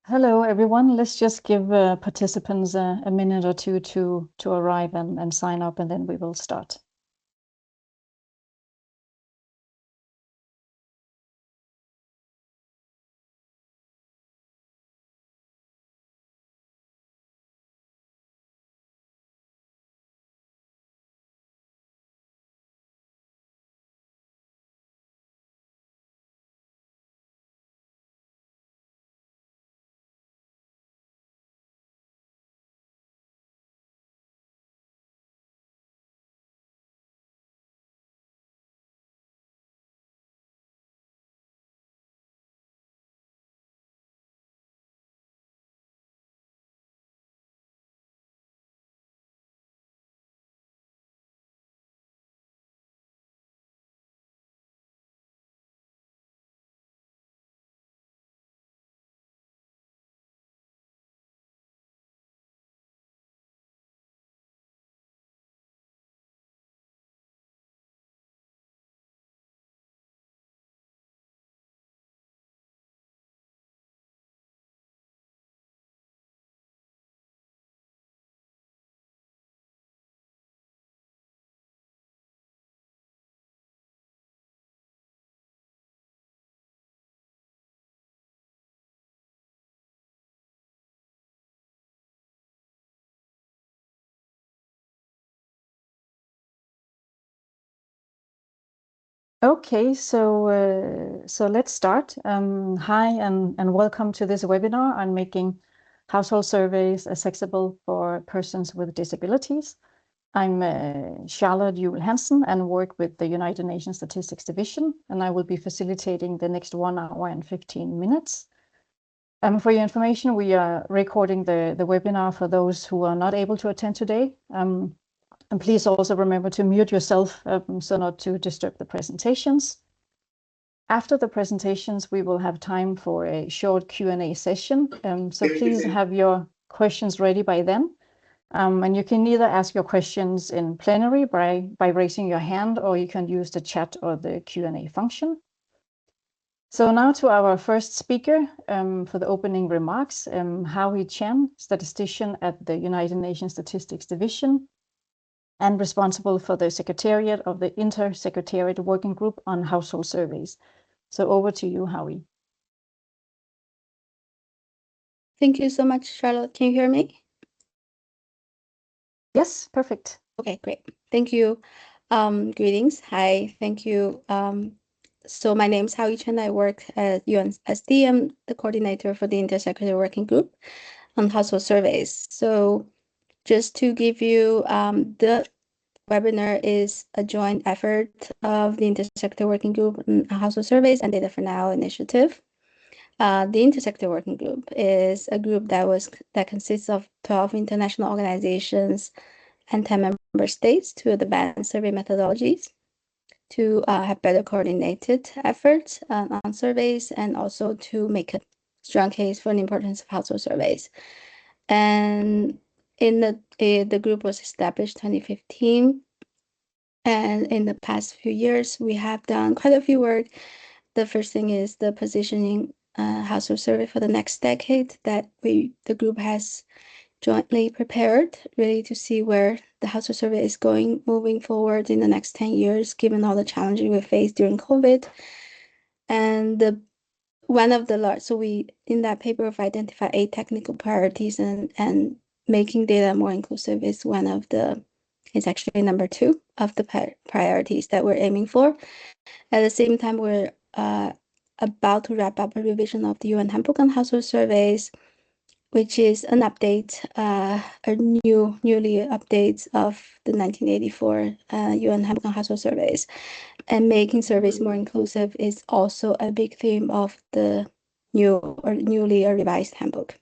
Hello, everyone. Let's just give participants a minute or two to arrive and sign up, and then we will start. Okay, so let's start. Hi and welcome to this webinar on making household surveys accessible for persons with disabilities. I'm Charlotte Juel Hansen and work with the United Nations Statistics Division, and I will be facilitating the next 1 hour and 15 minutes. For your information, we are recording the webinar for those who are not able to attend today. And please also remember to mute yourself so not to disturb the presentations. After the presentations, we will have time for a short Q&A session. So please have your questions ready by then. And you can either ask your questions in plenary by raising your hand, or you can use the chat or the Q&A function. So now to our first speaker for the opening remarks, Howie Chen, statistician at the United Nations Statistics Division and responsible for the Secretariat of the Inter-Secretariat Working Group on Household Surveys. So over to you, Howie. Thank you so much, Charlotte. Can you hear me? Yes, perfect. Okay, great. Thank you. Greetings. Hi, thank you. So my name is Howie Chen. I work at UNSD. I'm the coordinator for the Intersecretary Working Group on Household Surveys. So just to give you, the webinar is a joint effort of the Intersecretary Working Group on Household Surveys and Data for Now initiative. The Intersector Working Group is a group that consists of 12 international organizations and 10 member states to advance survey methodologies, to have better coordinated efforts on surveys, and also to make a strong case for the importance of household surveys. And the group was established 2015. And in the past few years, we have done quite a few work. The first thing is the positioning household survey for the next decade that the group has jointly prepared, really to see where the household survey is going moving forward in the next 10 years, given all the challenges we faced during COVID. And so we, in that paper, have identified 8 technical priorities, and making data more inclusive is it's actually number 2 of the priorities that we're aiming for. At the same time, we're about to wrap up a revision of the UN Handbook on Household Surveys, which is an update, newly updates of the 1984 UN Handbook on Household Surveys. And making surveys more inclusive is also a big theme of the newly revised handbook.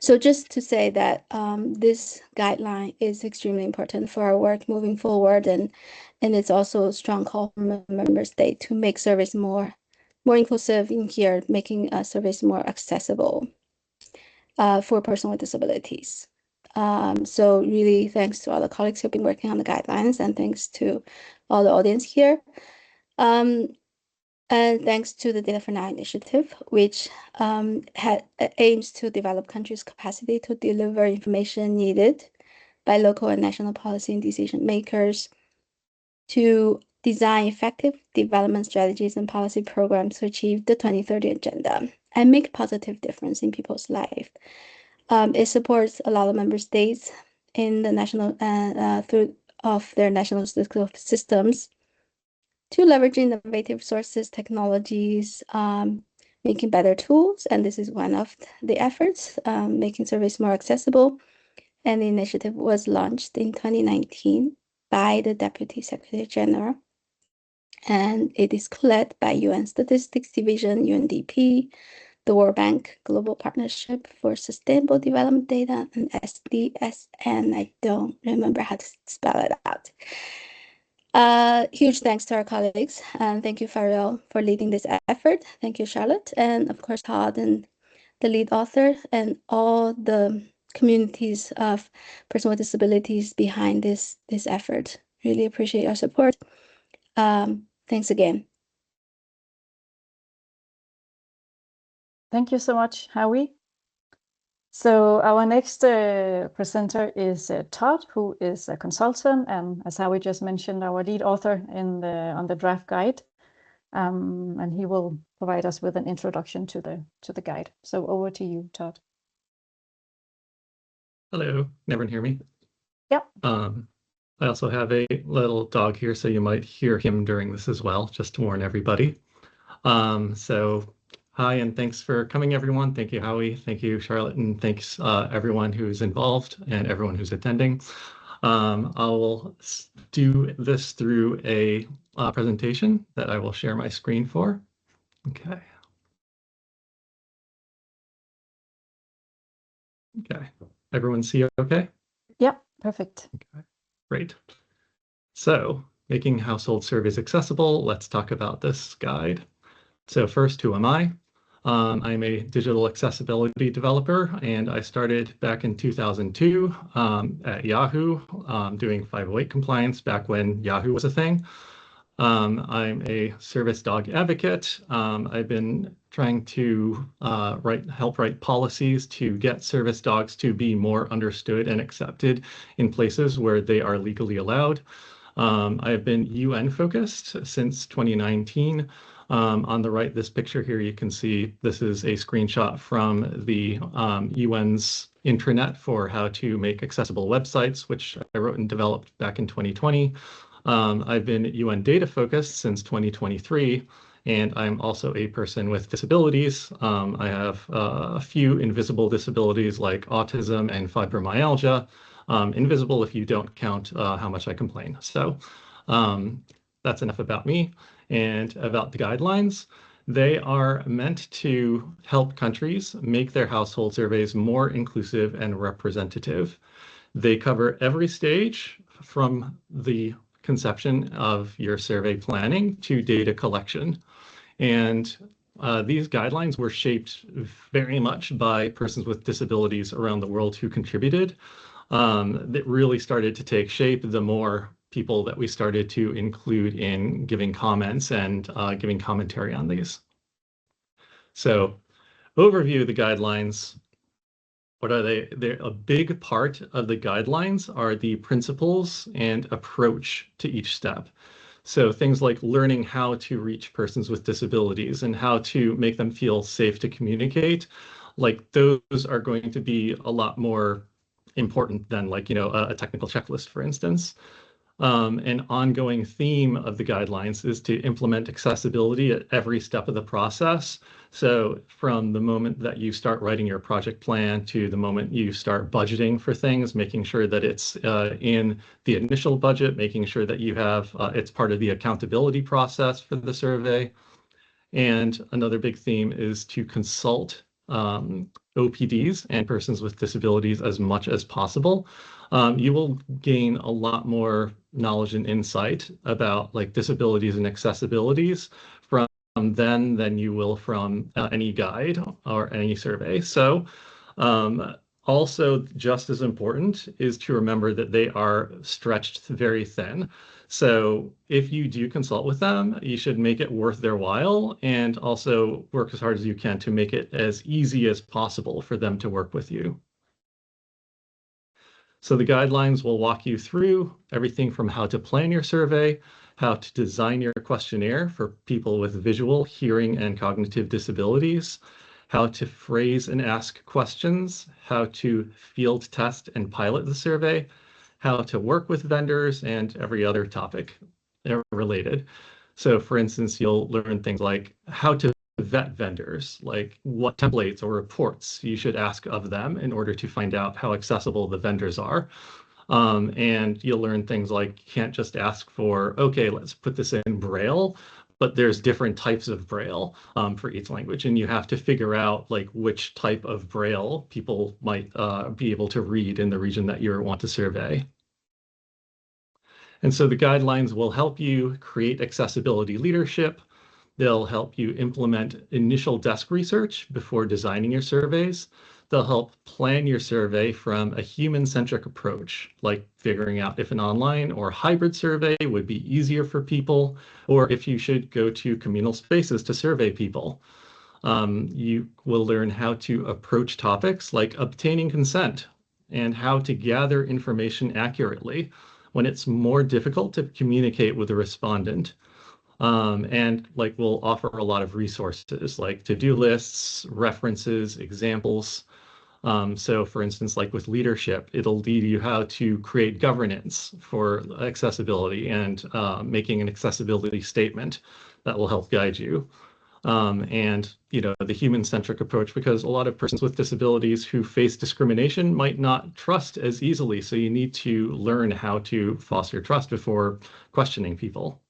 So just to say that this guideline is extremely important for our work moving forward, and it's also a strong call from a member state to make surveys more inclusive in here, making surveys more accessible for person with disabilities. So really thanks to all the colleagues who've been working on the guidelines, and thanks to all the audience here. And thanks to the Data for Now initiative, which aims to develop countries' capacity to deliver information needed by local and national policy and decision makers to design effective development strategies and policy programs to achieve the 2030 agenda and make a positive difference in people's life. It supports a lot of member states in the national through of their national statistical systems to leverage innovative sources, technologies, making better tools. And this is one of the efforts, making surveys more accessible. And the initiative was launched in 2019 by the Deputy Secretary General. And it is led by UN Statistics Division, UNDP, the World Bank Global Partnership for Sustainable Development Data, and SDSN. I don't remember how to spell it out. Huge thanks to our colleagues, and thank you, Farrell, for leading this effort. Thank you, Charlotte, and of course, Todd, and the lead author, and all the communities of persons with disabilities behind this effort. Really appreciate your support. Thanks again. Thank you so much, Howie. So our next presenter is Todd, who is a consultant and, as Howie just mentioned, our lead author on the draft guide. And he will provide us with an introduction to the guide. So over to you, Todd. Hello, can everyone hear me? Yep. I also have a little dog here, so you might hear him during this as well, just to warn everybody. So hi, and thanks for coming, everyone. Thank you, Howie. Thank you, Charlotte, and thanks everyone who's involved and everyone who's attending. I will do this through a presentation that I will share my screen for. Okay. Okay. Everyone see okay? Yep, perfect. Okay, great. So, making household surveys accessible, let's talk about this guide. So first, who am I? I'm a digital accessibility developer, and I started back in 2002 at Yahoo, doing 508 compliance back when Yahoo was a thing. I'm a service dog advocate. I've been trying to help write policies to get service dogs to be more understood and accepted in places where they are legally allowed. I have been UN focused since 2019. On the right, this picture here, you can see this is a screenshot from the UN's intranet for how to make accessible websites, which I wrote and developed back in 2020. I've been UN data focused since 2023, and I'm also a person with disabilities. I have a few invisible disabilities like autism and fibromyalgia. Invisible if you don't count how much I complain. So that's enough about me and about the guidelines. They are meant to help countries make their household surveys more inclusive and representative. They cover every stage from the conception of your survey planning to data collection. And these guidelines were shaped very much by persons with disabilities around the world who contributed. That really started to take shape the more people that we started to include in giving comments and giving commentary on these. So, overview of the guidelines. What are they? They're a big part of the guidelines are the principles and approach to each step. So things like learning how to reach persons with disabilities and how to make them feel safe to communicate, like those are going to be a lot more important than like, a technical checklist, for instance. An ongoing theme of the guidelines is to implement accessibility at every step of the process. So from the moment that you start writing your project plan to the moment you start budgeting for things, making sure that it's in the initial budget, making sure that you have it's part of the accountability process for the survey. And another big theme is to consult OPDs and persons with disabilities as much as possible, you will gain a lot more knowledge and insight about like disabilities and accessibilities from then than you will from any guide or any survey. So also just as important is to remember that they are stretched very thin. So if you do consult with them, you should make it worth their while and also work as hard as you can to make it as easy as possible for them to work with you. So the guidelines will walk you through everything from how to plan your survey, how to design your questionnaire for people with visual, hearing, and cognitive disabilities, how to phrase and ask questions, how to field test and pilot the survey, how to work with vendors, and every other topic related. So for instance, you'll learn things like how to vet vendors, like what templates or reports you should ask of them in order to find out how accessible the vendors are. And you'll learn things like you can't just ask for, okay, let's put this in Braille, but there's different types of Braille for each language, and you have to figure out like which type of Braille people might be able to read in the region that you want to survey. And so the guidelines will help you create accessibility leadership. They'll help you implement initial desk research before designing your surveys. They'll help plan your survey from a human-centric approach, like figuring out if an online or hybrid survey would be easier for people, or if you should go to communal spaces to survey people. You will learn how to approach topics like obtaining consent and how to gather information accurately when it's more difficult to communicate with a respondent. And like we'll offer a lot of resources like to-do lists, references, examples. So for instance, like with leadership, it'll lead you how to create governance for accessibility and making an accessibility statement that will help guide you. And you know, the human-centric approach, because a lot of persons with disabilities who face discrimination might not trust as easily. So you need to learn how to foster trust before questioning people.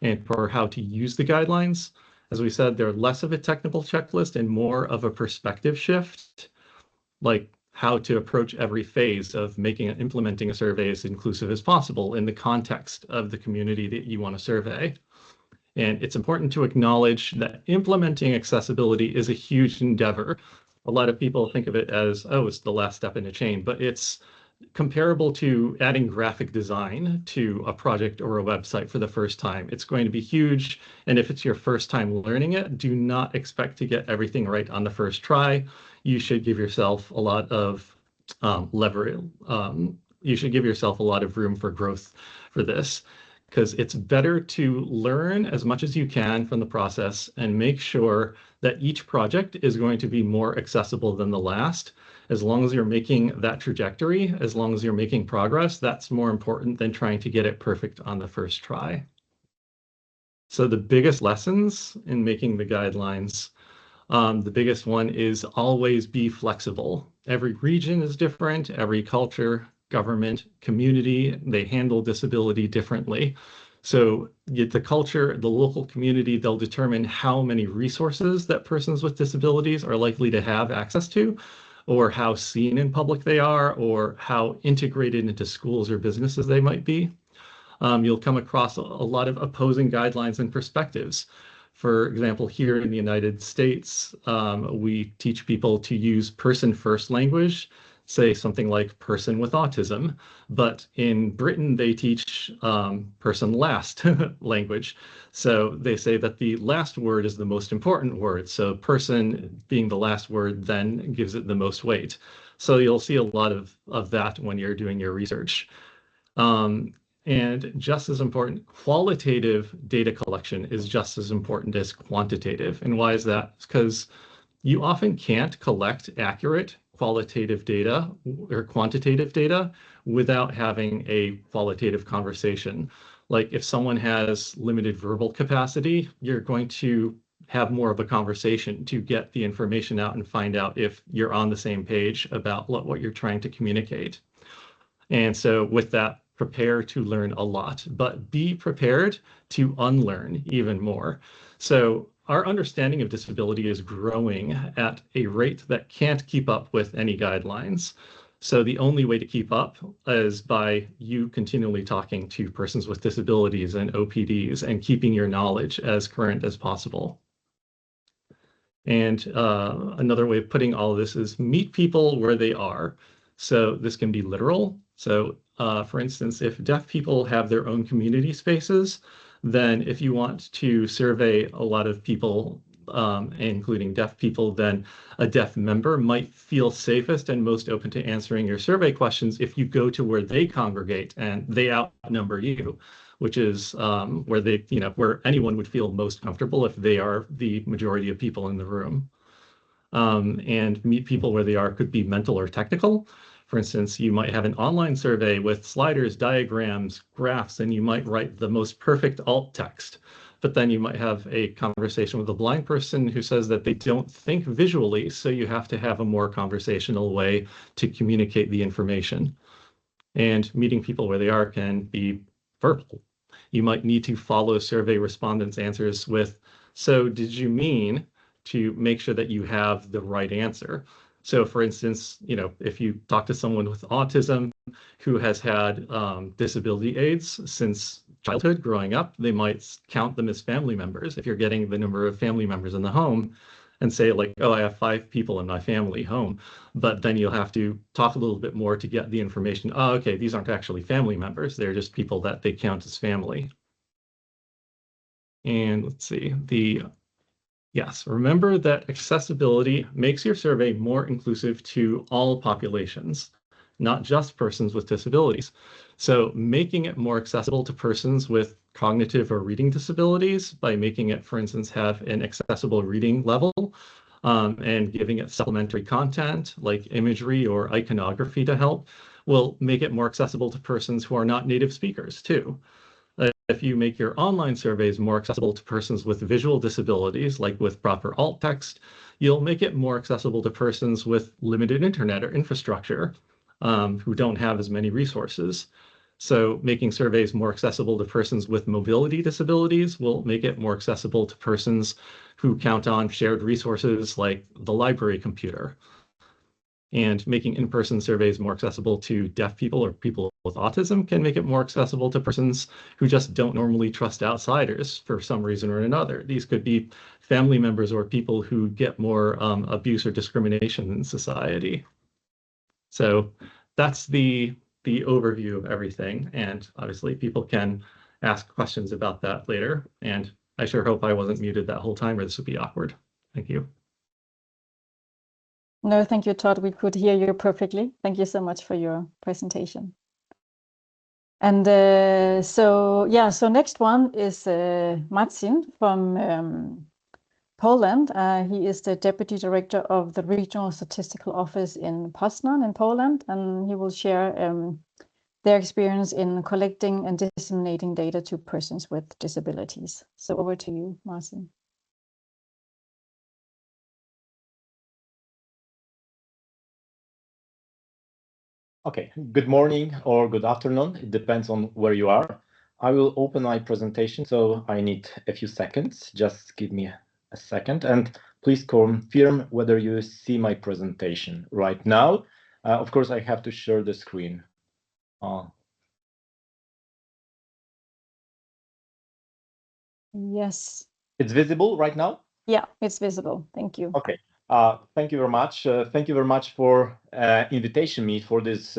And for how to use the guidelines, as we said, they're less of a technical checklist and more of a perspective shift, like how to approach every phase of making and implementing a survey as inclusive as possible in the context of the community that you want to survey. And it's important to acknowledge that implementing accessibility is a huge endeavor. A lot of people think of it as, oh, it's the last step in a chain, but it's comparable to adding graphic design to a project or a website for the first time. It's going to be huge. And if it's your first time learning it, do not expect to get everything right on the first try. You should give yourself a lot of leverage. You should give yourself a lot of room for growth for this, because it's better to learn as much as you can from the process and make sure that each project is going to be more accessible than the last. As long as you're making that trajectory, as long as you're making progress, that's more important than trying to get it perfect on the first try. So the biggest lessons in making the guidelines, the biggest one is always be flexible. Every region is different, every culture, government, community, they handle disability differently. So the culture, the local community, they'll determine how many resources that persons with disabilities are likely to have access to, or how seen in public they are, or how integrated into schools or businesses they might be. You'll come across a lot of opposing guidelines and perspectives. For example, here in the United States, we teach people to use person-first language, say something like person with autism, but in Britain, they teach person-last language. So they say that the last word is the most important word. So person being the last word then gives it the most weight. So you'll see a lot of that when you're doing your research. And just as important, qualitative data collection is just as important as quantitative. And why is that? Because you often can't collect accurate qualitative data or quantitative data without having a qualitative conversation. Like if someone has limited verbal capacity, you're going to have more of a conversation to get the information out and find out if you're on the same page about what you're trying to communicate. And so with that, prepare to learn a lot, but be prepared to unlearn even more. So our understanding of disability is growing at a rate that can't keep up with any guidelines. So the only way to keep up is by you continually talking to persons with disabilities and OPDs and keeping your knowledge as current as possible. And another way of putting all of this is meet people where they are. So this can be literal. So for instance, if deaf people have their own community spaces, then if you want to survey a lot of people, including deaf people, then a deaf member might feel safest and most open to answering your survey questions if you go to where they congregate and they outnumber you, which is where they, where anyone would feel most comfortable if they are the majority of people in the room. And meet people where they are could be mental or technical. For instance, you might have an online survey with sliders, diagrams, graphs, and you might write the most perfect alt text. But then you might have a conversation with a blind person who says that they don't think visually, so you have to have a more conversational way to communicate the information. And meeting people where they are can be verbal. You might need to follow survey respondents' answers with, so did you mean, to make sure that you have the right answer. So for instance, if you talk to someone with autism who has had disability aids since childhood growing up, they might count them as family members if you're getting the number of family members in the home and say like, oh, I have 5 people in my family home. But then you'll have to talk a little bit more to get the information. Oh, okay, these aren't actually family members. They're just people that they count as family. And let's see, yes, remember that accessibility makes your survey more inclusive to all populations, not just persons with disabilities. So making it more accessible to persons with cognitive or reading disabilities by making it, for instance, have an accessible reading level and giving it supplementary content like imagery or iconography to help will make it more accessible to persons who are not native speakers too. If you make your online surveys more accessible to persons with visual disabilities, like with proper alt text, you'll make it more accessible to persons with limited internet or infrastructure who don't have as many resources. So making surveys more accessible to persons with mobility disabilities will make it more accessible to persons who count on shared resources like the library computer. And making in-person surveys more accessible to deaf people or people with autism can make it more accessible to persons who just don't normally trust outsiders for some reason or another. These could be family members or people who get more abuse or discrimination in society. So that's the overview of everything. And obviously people can ask questions about that later. And I sure hope I wasn't muted that whole time or this would be awkward. Thank you. No, thank you, Todd. We could hear you perfectly. Thank you so much for your presentation. And so next one is Marcin from Poland. He is the Deputy Director of the Regional Statistical Office in Poznan in Poland, and he will share their experience in collecting and disseminating data to persons with disabilities. So over to you, Marcin. Okay, good morning or good afternoon. It depends on where you are. I will open my presentation, so I need a few seconds. Just give me a second and please confirm whether you see my presentation right now. Of course, I have to share the screen. Yes. It's visible right now? Yeah, it's visible. Thank you. Okay. Thank you very much. Thank you very much for invitation me for this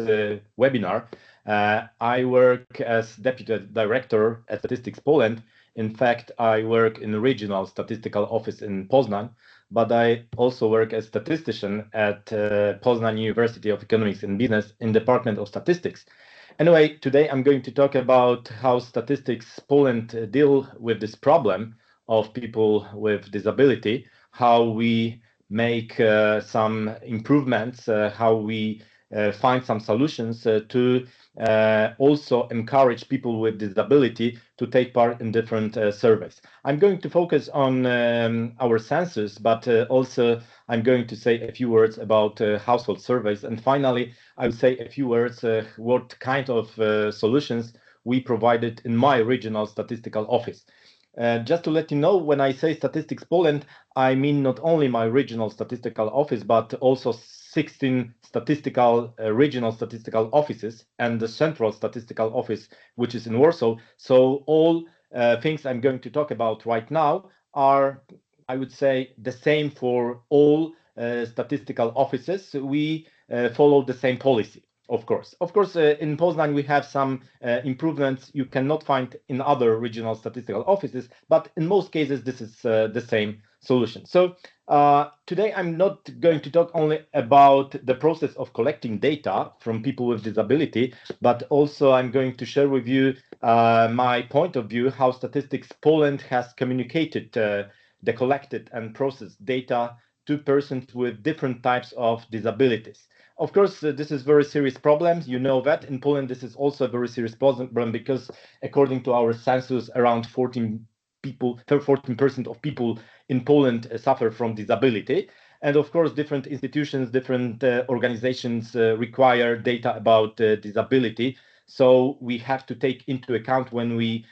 webinar. I work as Deputy Director at Statistics Poland. In fact, I work in the Regional Statistical Office in Poznan, but I also work as statistician at Poznan University of Economics and Business in Department of Statistics. Anyway, today I'm going to talk about how Statistics Poland deal with this problem of people with disability, how we make some improvements, how we find some solutions to also encourage people with disability to take part in different surveys. I'm going to focus on our census, but also I'm going to say a few words about household surveys. And finally, I will say a few words what kind of solutions we provided in my regional statistical office. Just to let you know, when I say Statistics Poland, I mean not only my regional statistical office, but also 16 regional statistical offices and the central statistical office, which is in Warsaw. So all things I'm going to talk about right now are, I would say, the same for all statistical offices. We follow the same policy. Of course, in Poznań we have some improvements you cannot find in other regional statistical offices, but in most cases this is the same solution. So today I'm not going to talk only about the process of collecting data from people with disability, but also I'm going to share with you my point of view how Statistics Poland has communicated the collected and processed data to persons with different types of disabilities. Of course, this is very serious problem. You know that in Poland, this is also a very serious problem because according to our census, around 14% of people in Poland suffer from disability. And of course, different institutions, different organizations require data about disability. So we have to take into account when we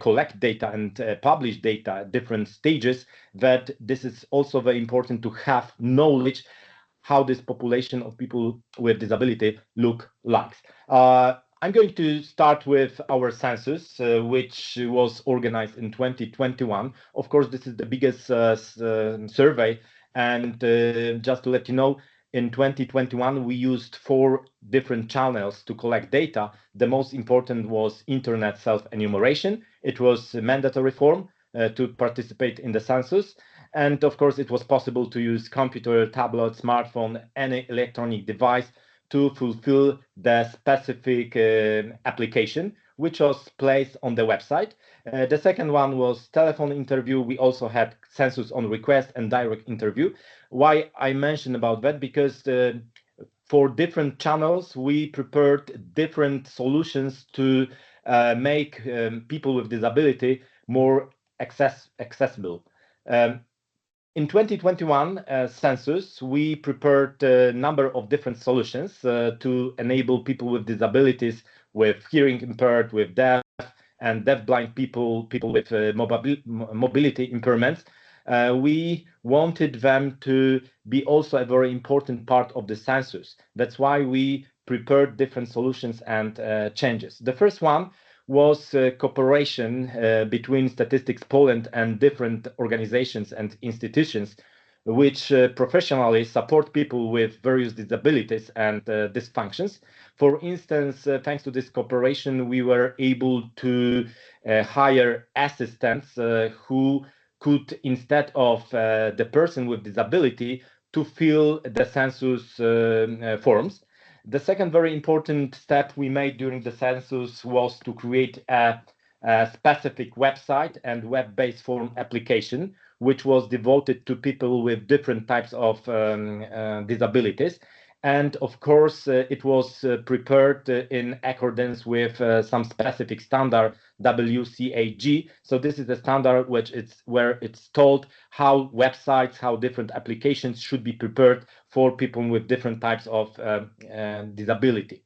collect data and publish data at different stages that this is also very important to have knowledge how this population of people with disability look like. I'm going to start with our census, which was organized in 2021. Of course, this is the biggest survey. And just to let you know, in 2021, we used 4 different channels to collect data. The most important was internet self-enumeration. It was a mandatory form to participate in the census. And of course, it was possible to use computer, tablet, smartphone, any electronic device to fulfill the specific application, which was placed on the website. The second one was telephone interview. We also had census on request and direct interview. Why I mention about that? Because for different channels, we prepared different solutions to make people with disability more accessible. In 2021 census, we prepared a number of different solutions to enable people with disabilities, with hearing impaired, with deaf and deaf-blind people, people with mobility impairments. We wanted them to be also a very important part of the census. That's why we prepared different solutions and changes. The first one was cooperation between Statistics Poland and different organizations and institutions which professionally support people with various disabilities and dysfunctions. For instance, thanks to this cooperation, we were able to hire assistants who could, instead of the person with disability, to fill the census forms. The second very important step we made during the census was to create a specific website and web-based form application, which was devoted to people with different types of disabilities. And of course, it was prepared in accordance with some specific standard, WCAG. So this is the standard where it's told how websites, how different applications should be prepared for people with different types of disability.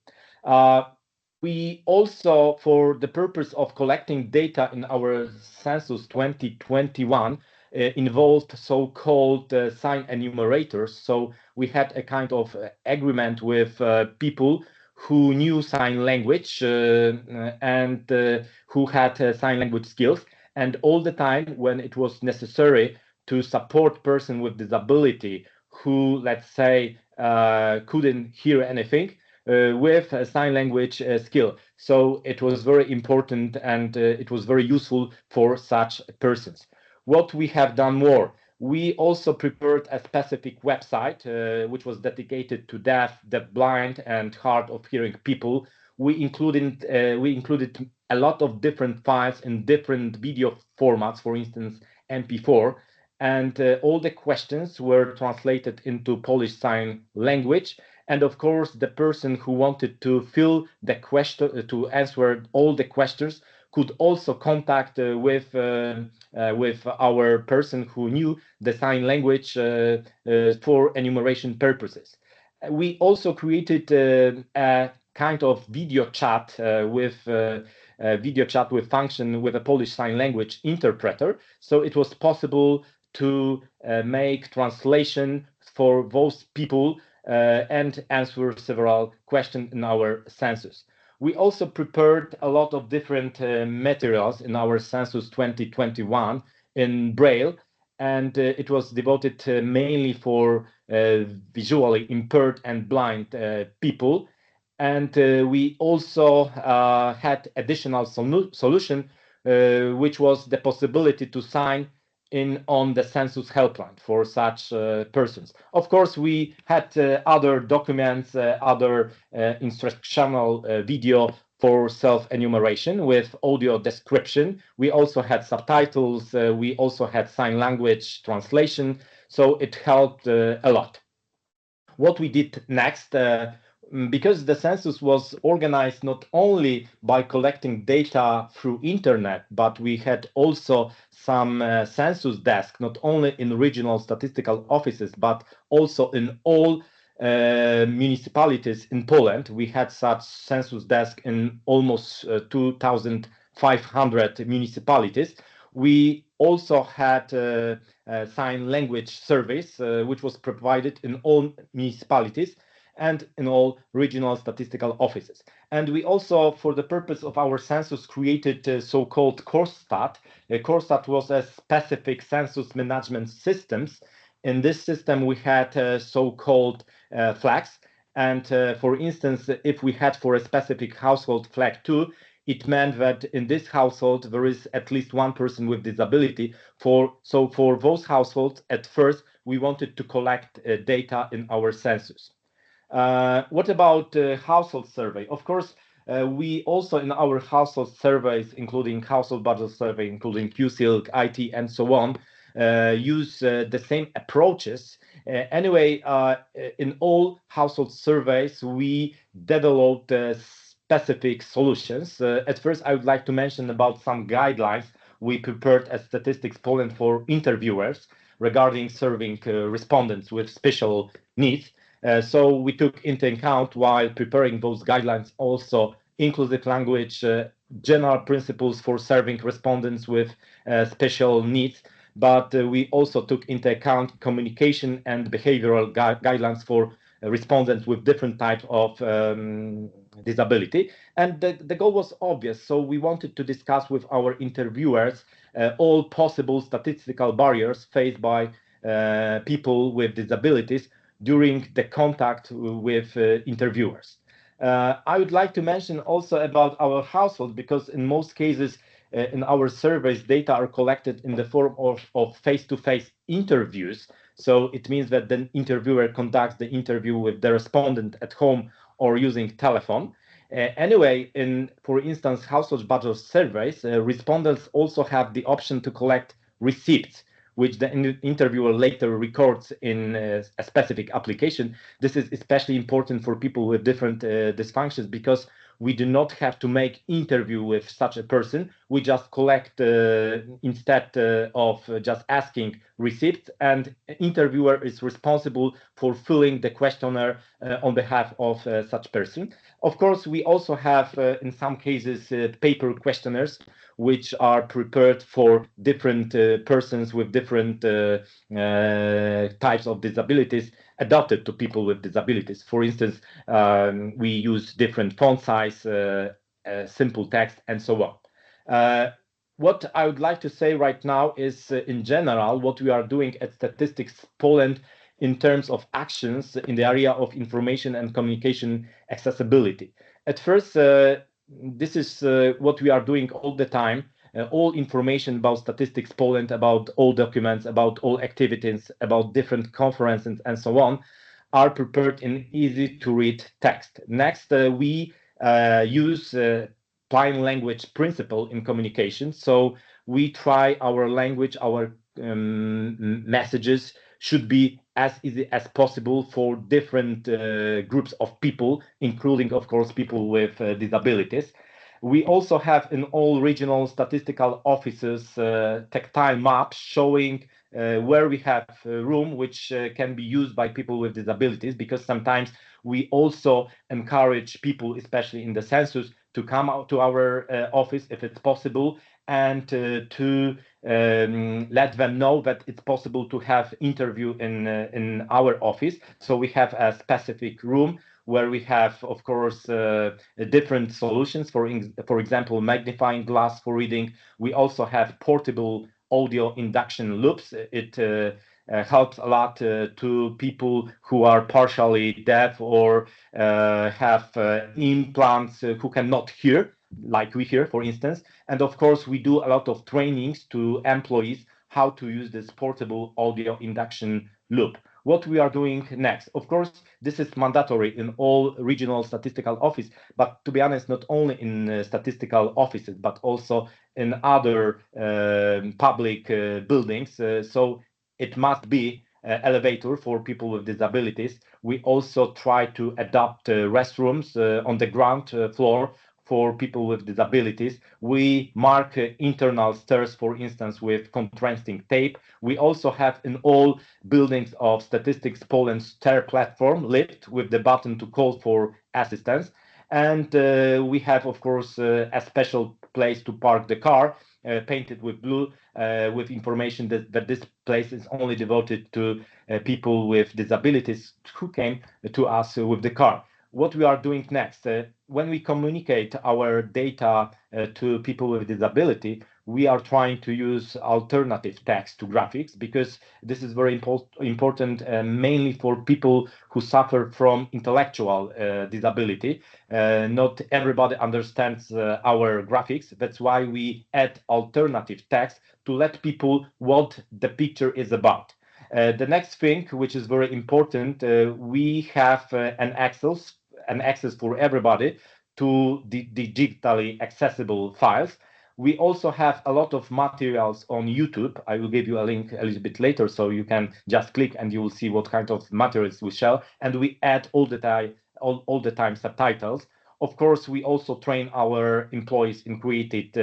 We also, for the purpose of collecting data in our census 2021, involved so-called sign enumerators. So we had a kind of agreement with people who knew sign language and who had sign language skills. And all the time when it was necessary to support person with disability who, let's say, couldn't hear anything, with a sign language skill. So it was very important and it was very useful for such persons. What we have done more, we also prepared a specific website which was dedicated to deaf, blind, and hard of hearing people. We included a lot of different files in different video formats, for instance, MP4, and all the questions were translated into Polish Sign Language. And of course, the person who wanted to fill the question, to answer all the questions, could also contact with our person who knew the sign language for enumeration purposes. We also created a kind of video chat with function with a Polish Sign Language interpreter. So it was possible to make translation for those people and answer several questions in our census. We also prepared a lot of different materials in our census 2021 in Braille, and it was devoted mainly for visually impaired and blind people. And we also had additional solution, which was the possibility to sign in on the census helpline for such persons. Of course, we had other documents, other instructional video for self-enumeration with audio description. We also had subtitles. We also had sign language translation. So it helped a lot. What we did next, because the census was organized not only by collecting data through internet, but we had also some census desk, not only in regional statistical offices, but also in all municipalities in Poland. We had such census desk in almost 2,500 municipalities. We also had sign language service, which was provided in all municipalities and in all regional statistical offices. And we also, for the purpose of our census, created so-called Korstat. Korstat was a specific census management systems. In this system, we had so-called flags. And for instance, if we had for a specific household flag 2, it meant that in this household there is at least one person with disability. So for those households, at first we wanted to collect data in our census. What about household survey? Of course, we also in our household surveys, including household budget survey, including QSILK, IT, and so on, use the same approaches. Anyway, in all household surveys, we developed specific solutions. At first, I would like to mention about some guidelines we prepared at Statistics Poland for interviewers regarding serving respondents with special needs. So we took into account while preparing those guidelines also inclusive language, general principles for serving respondents with special needs, but we also took into account communication and behavioral guidelines for respondents with different types of disability. And the goal was obvious. So we wanted to discuss with our interviewers all possible statistical barriers faced by people with disabilities during the contact with interviewers. I would like to mention also about our household, because in most cases in our surveys, data are collected in the form of face-to-face interviews. So it means that the interviewer conducts the interview with the respondent at home or using telephone. Anyway, for instance, household budget surveys, respondents also have the option to collect receipts, which the interviewer later records in a specific application. This is especially important for people with different dysfunctions, because we do not have to make interview with such a person. We just collect instead of just asking receipts, and interviewer is responsible for filling the questionnaire on behalf of such person. Of course, we also have in some cases paper questionnaires which are prepared for different persons with different types of disabilities, adapted to people with disabilities. For instance, we use different font size, simple text, and so on. What I would like to say right now is, in general, what we are doing at Statistics Poland in terms of actions in the area of information and communication accessibility. At first, this is what we are doing all the time. All information about Statistics Poland, about all documents, about all activities, about different conferences, and so on, are prepared in easy to read text. Next, we use plain language principle in communication. So we try our language, our messages should be as easy as possible for different groups of people, including, of course, people with disabilities. We also have in all regional statistical offices tactile maps showing where we have a room which can be used by people with disabilities, because sometimes we also encourage people, especially in the census, to come out to our office if it's possible, and to let them know that it's possible to have interview in our office. So we have a specific room where we have, of course, different solutions. For example, magnifying glass for reading. We also have portable audio induction loops. It helps a lot to people who are partially deaf or have implants who cannot hear, like we hear, for instance. And of course, we do a lot of trainings to employees how to use this portable audio induction loop. What we are doing next, of course, this is mandatory in all regional statistical offices, but to be honest, not only in statistical offices, but also in other public buildings. So it must be elevator for people with disabilities. We also try to adapt restrooms on the ground floor for people with disabilities. We mark internal stairs, for instance, with contrasting tape. We also have in all buildings of Statistics Poland stair platform lift with the button to call for assistance. And we have, of course, a special place to park the car, painted with blue, with information that this place is only devoted to people with disabilities who came to us with the car. What we are doing next, when we communicate our data to people with disability, we are trying to use alternative text to graphics, because this is very important, mainly for people who suffer from intellectual disability. Not everybody understands our graphics. That's why we add alternative text to let people what the picture is about. The next thing, which is very important, we have an access for everybody to the digitally accessible files. We also have a lot of materials on YouTube. I will give you a link a little bit later, so you can just click and you will see what kind of materials we share. And we add all the time subtitles. Of course, we also train our employees in created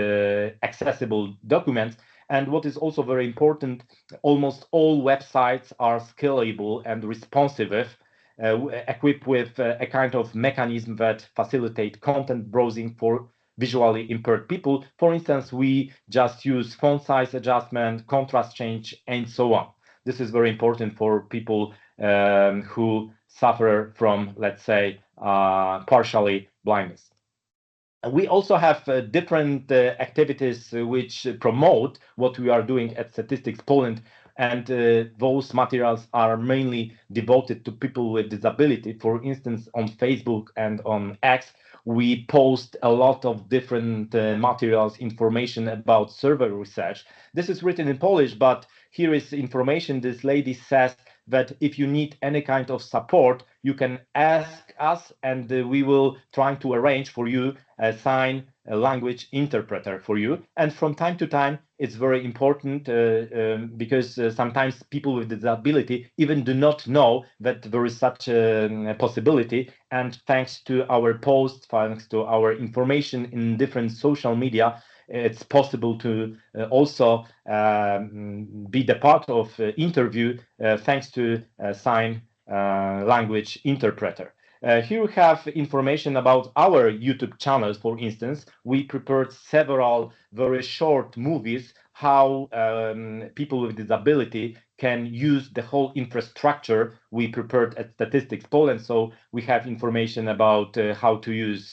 accessible documents. And what is also very important, almost all websites are scalable and responsive, equipped with a kind of mechanism that facilitate content browsing for visually impaired people. For instance, we just use font size adjustment, contrast change, and so on. This is very important for people who suffer from, let's say, partially blindness. We also have different activities which promote what we are doing at Statistics Poland, and those materials are mainly devoted to people with disability. For instance, on Facebook and on X, we post a lot of different materials, information about survey research. This is written in Polish, but here is information. This lady says that if you need any kind of support, you can ask us, and we will try to arrange for you a sign language interpreter for you. And from time to time, it's very important because sometimes people with disability even do not know that there is such a possibility. And thanks to our posts, thanks to our information in different social media, it's possible to also be the part of interview thanks to sign language interpreter. Here we have information about our YouTube channels. For instance, we prepared several very short movies how people with disability can use the whole infrastructure we prepared at Statistics Poland. So we have information about how to use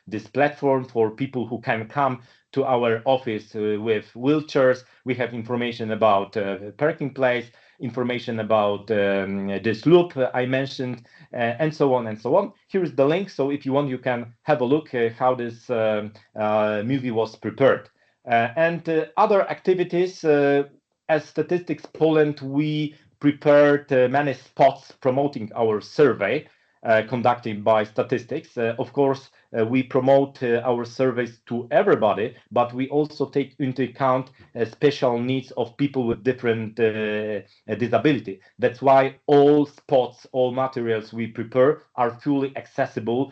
this platform for people who can come to our office with wheelchairs. We have information about parking place, information about this loop I mentioned, and so on and so on. Here is the link, so if you want, you can have a look how this movie was prepared. And other activities, as Statistics Poland, we prepared many spots promoting our survey conducted by Statistics. Of course, we promote our surveys to everybody, but we also take into account special needs of people with different disability. That's why all spots, all materials we prepare are fully accessible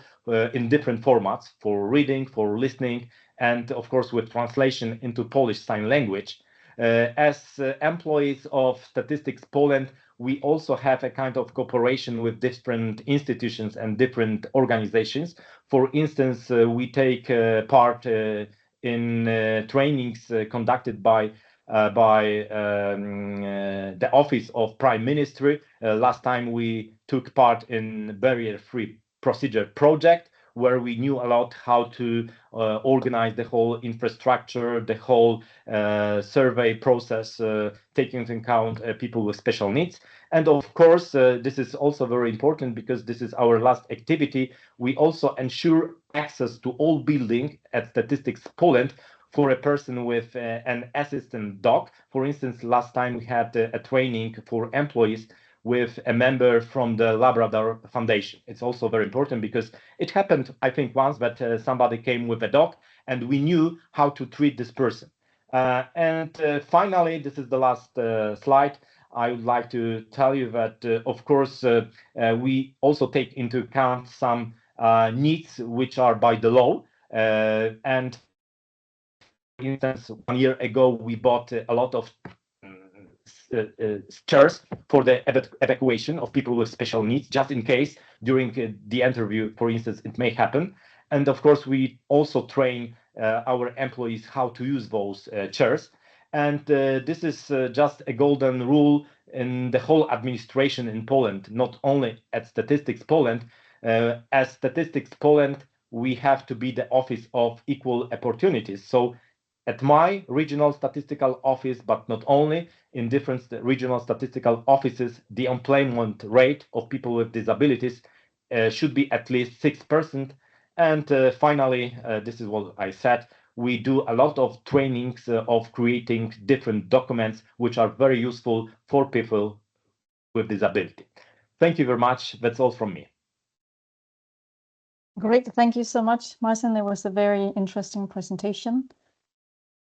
in different formats for reading, for listening, and of course with translation into Polish Sign Language. As employees of Statistics Poland, we also have a kind of cooperation with different institutions and different organizations. For instance, we take part in trainings conducted by the Office of Prime Minister. Last time we took part in barrier-free procedure project, where we knew a lot how to organize the whole infrastructure, the whole survey process, taking into account people with special needs. And of course, this is also very important because this is our last activity. We also ensure access to all building at Statistics Poland for a person with an assistant dog. For instance, last time we had a training for employees with a member from the Labrador Foundation. It's also very important because it happened, I think, once that somebody came with a dog and we knew how to treat this person. And finally, this is the last slide. I would like to tell you that, of course, we also take into account some needs which are by the law. And for instance, 1 year ago, we bought a lot of chairs for the evacuation of people with special needs, just in case during the interview, for instance, it may happen. And of course, we also train our employees how to use those chairs. And this is just a golden rule in the whole administration in Poland, not only at Statistics Poland. As Statistics Poland, we have to be the office of equal opportunities. So at my regional statistical office, but not only, in different regional statistical offices, the employment rate of people with disabilities should be at least 6%. And finally, this is what I said, we do a lot of trainings of creating different documents, which are very useful for people with disability. Thank you very much. That's all from me. Great. Thank you so much, Marcin. It was a very interesting presentation.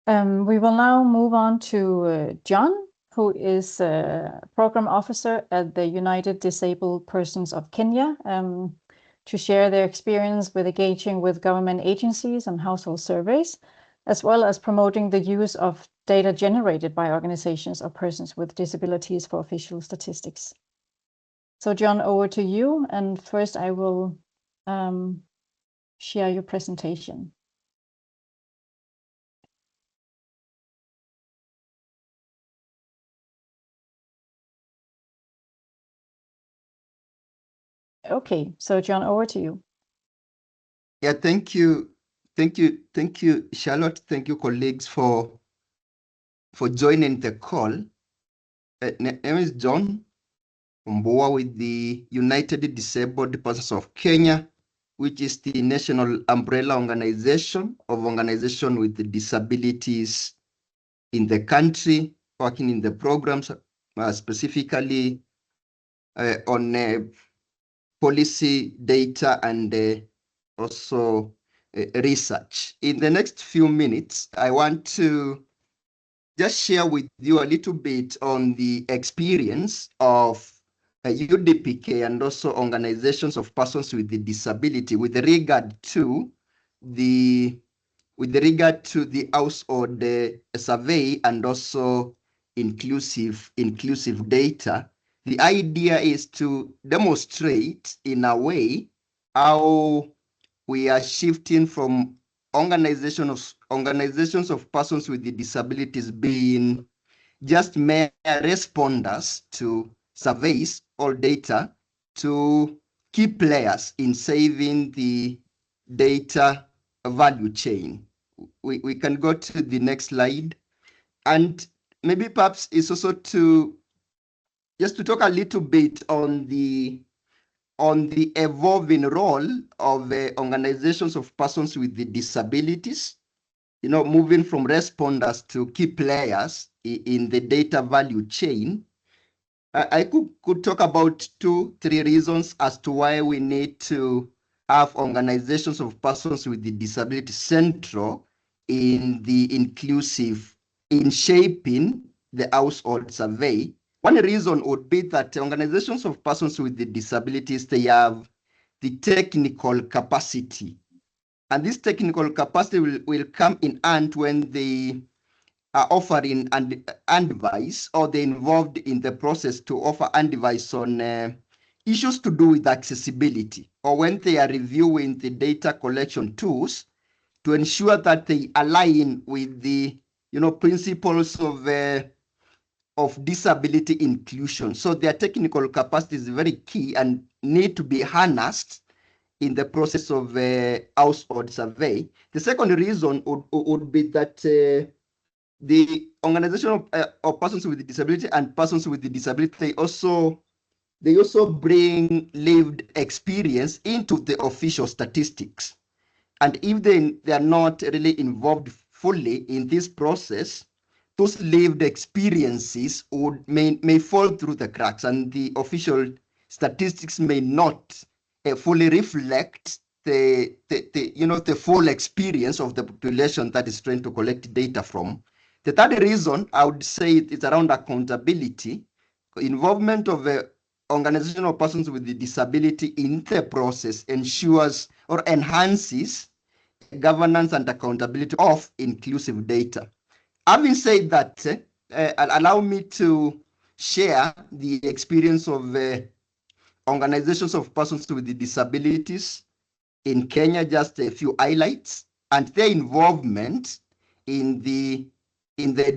We will now move on to John, who is a program officer at the United Disabled Persons of Kenya, to share their experience with engaging with government agencies and household surveys, as well as promoting the use of data generated by organizations of persons with disabilities for official statistics. So John, over to you. And first I will share your presentation. Okay, so John, over to you. Yeah, thank you, Charlotte. Thank you, colleagues, for joining the call. Name is John Mboa with the United Disabled Persons of Kenya, which is the national umbrella organization of organizations with disabilities in the country, working in the programs specifically on policy, data, and also research. In the next few minutes, I want to just share with you a little bit on the experience of UDPK and also organizations of persons with the disability with regard to the household survey and also inclusive data. The idea is to demonstrate in a way how we are shifting from organizations of persons with the disabilities being just mere responders to surveys or data to key players in saving the data value chain. We can go to the next slide. And maybe perhaps it's also to talk a little bit on the evolving role of organizations of persons with the disabilities, moving from responders to key players in the data value chain. I could talk about 2-3 reasons as to why we need to have organizations of persons with the disability central in shaping the household survey. One reason would be that organizations of persons with the disabilities, they have the technical capacity. And this technical capacity will come in hand when they are offering advice, or they're involved in the process to offer advice on issues to do with accessibility, or when they are reviewing the data collection tools to ensure that they align with the principles of disability inclusion. So their technical capacity is very key and need to be harnessed in the process of household survey. The second reason would be that the organization of persons with disability and persons with disability, they also bring lived experience into the official statistics. And if they are not really involved fully in this process, those lived experiences may fall through the cracks, and the official statistics may not fully reflect the full experience of the population that is trying to collect data from. The third reason I would say it's around accountability, involvement of organizational persons with the disability in the process ensures or enhances governance and accountability of inclusive data. Having said that, allow me to share the experience of organizations of persons with disabilities in Kenya, just a few highlights, and their involvement in the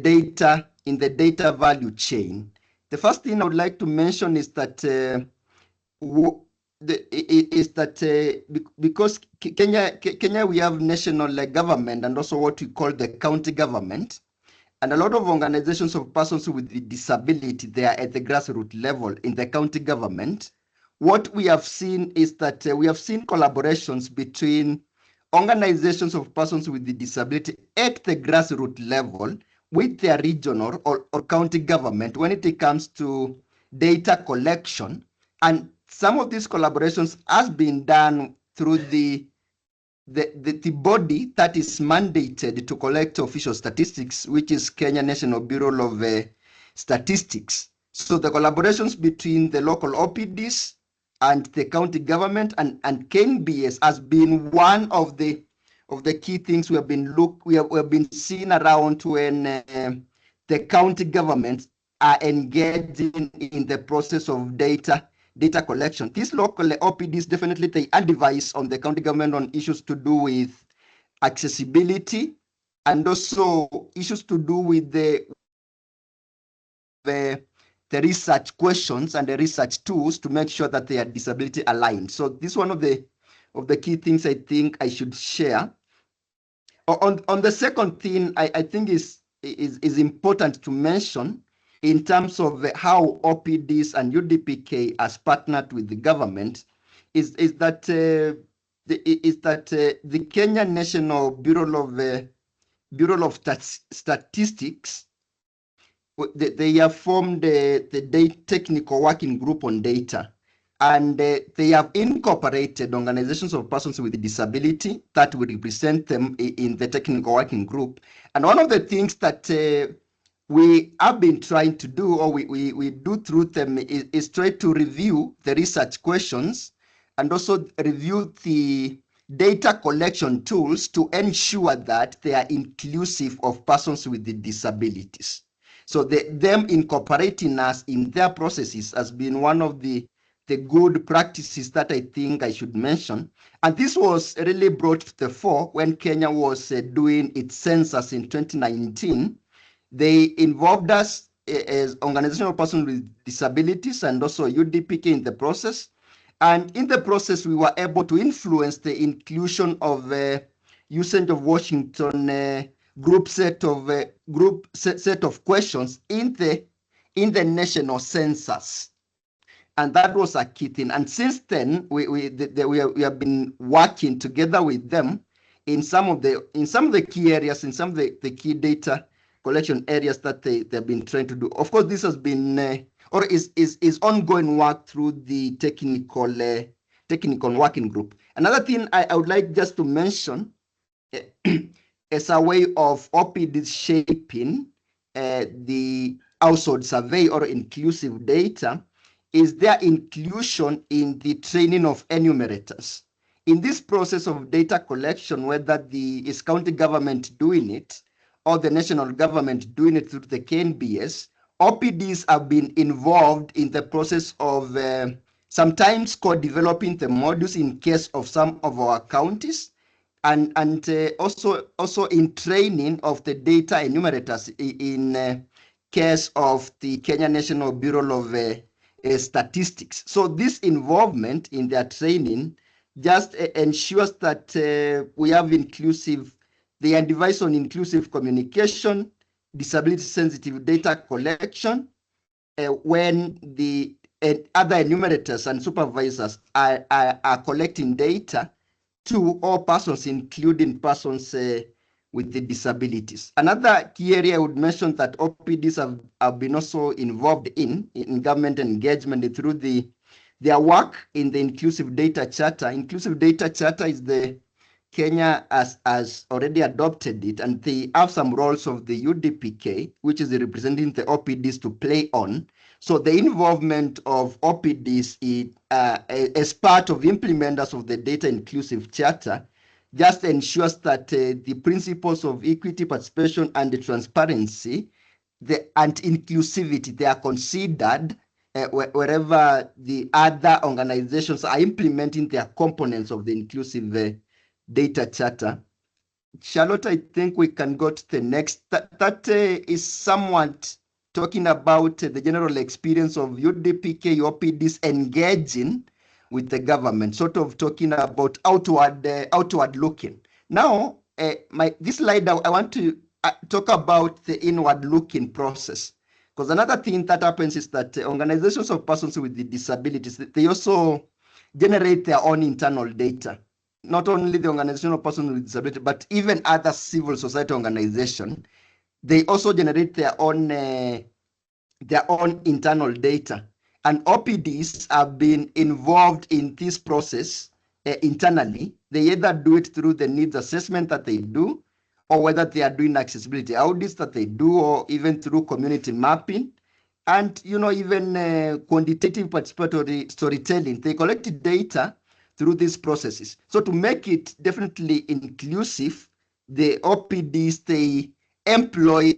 data value chain. The first thing I would like to mention is that because Kenya, we have national government and also what we call the county government, and a lot of organizations of persons with disability, they are at the grassroots level in the county government. What we have seen is that we have seen collaborations between organizations of persons with disability at the grassroots level with their regional or county government when it comes to data collection. And some of these collaborations has been done through the body that is mandated to collect official statistics, which is Kenya National Bureau of Statistics. So the collaborations between the local OPDs and the county government and KNBS has been one of the key things we have been seeing around when the county governments are engaging in the process of data collection. These local OPDs definitely they advise on the county government on issues to do with accessibility and also issues to do with the research questions and the research tools to make sure that they are disability aligned. So this is one of the key things I think I should share. On the second thing, I think is important to mention in terms of how OPDs and UDPK has partnered with the government is that the Kenya National Bureau of Statistics, they have formed the technical working group on data, and they have incorporated organizations of persons with disability that will represent them in the technical working group. And one of the things that we have been trying to do, or we do through them, is try to review the research questions and also review the data collection tools to ensure that they are inclusive of persons with disabilities. So them incorporating us in their processes has been one of the good practices that I think I should mention. And this was really brought to the fore when Kenya was doing its census in 2019. They involved us as organizational persons with disabilities and also UDPK in the process. And in the process, we were able to influence the inclusion of usage of Washington group set of questions in the national census. And that was a key thing. And since then, we have been working together with them in some of the key areas, in some of the key data collection areas that they've been trying to do. Of course, this has been or is ongoing work through the technical working group. Another thing I would like just to mention as a way of OPD shaping the household survey or inclusive data is their inclusion in the training of enumerators. In this process of data collection, whether is county government doing it or the national government doing it through the KNBS, OPDs have been involved in the process of sometimes co-developing the modules in case of some of our counties, and also in training of the data enumerators in case of the Kenya National Bureau of Statistics. So this involvement in their training just ensures that we have they advise on inclusive communication, disability sensitive data collection, when the other enumerators and supervisors are collecting data to all persons, including persons with the disabilities. Another key area I would mention that OPDs have been also involved in government engagement through their work in the Inclusive Data Charter. Inclusive Data Charter is the Kenya has already adopted it, and they have some roles of the UDPK, which is representing the OPDs to play on. So the involvement of OPDs as part of implementers of the Data Inclusive Charter just ensures that the principles of equity, participation, and the transparency and inclusivity, they are considered wherever the other organizations are implementing their components of the inclusive data charter. Charlotte, I think we can go to the next. That is somewhat talking about the general experience of UDPK, OPDs engaging with the government, sort of talking about outward looking. Now, this slide, I want to talk about the inward looking process. Because another thing that happens is that organizations of persons with disabilities, they also generate their own internal data. Not only the organization of persons with disability, but even other civil society organizations, they also generate their own internal data. And OPDs have been involved in this process internally. They either do it through the needs assessment that they do, or whether they are doing accessibility audits that they do, or even through community mapping. And even quantitative participatory storytelling. They collect data through these processes. So to make it definitely inclusive, the OPDs, they employ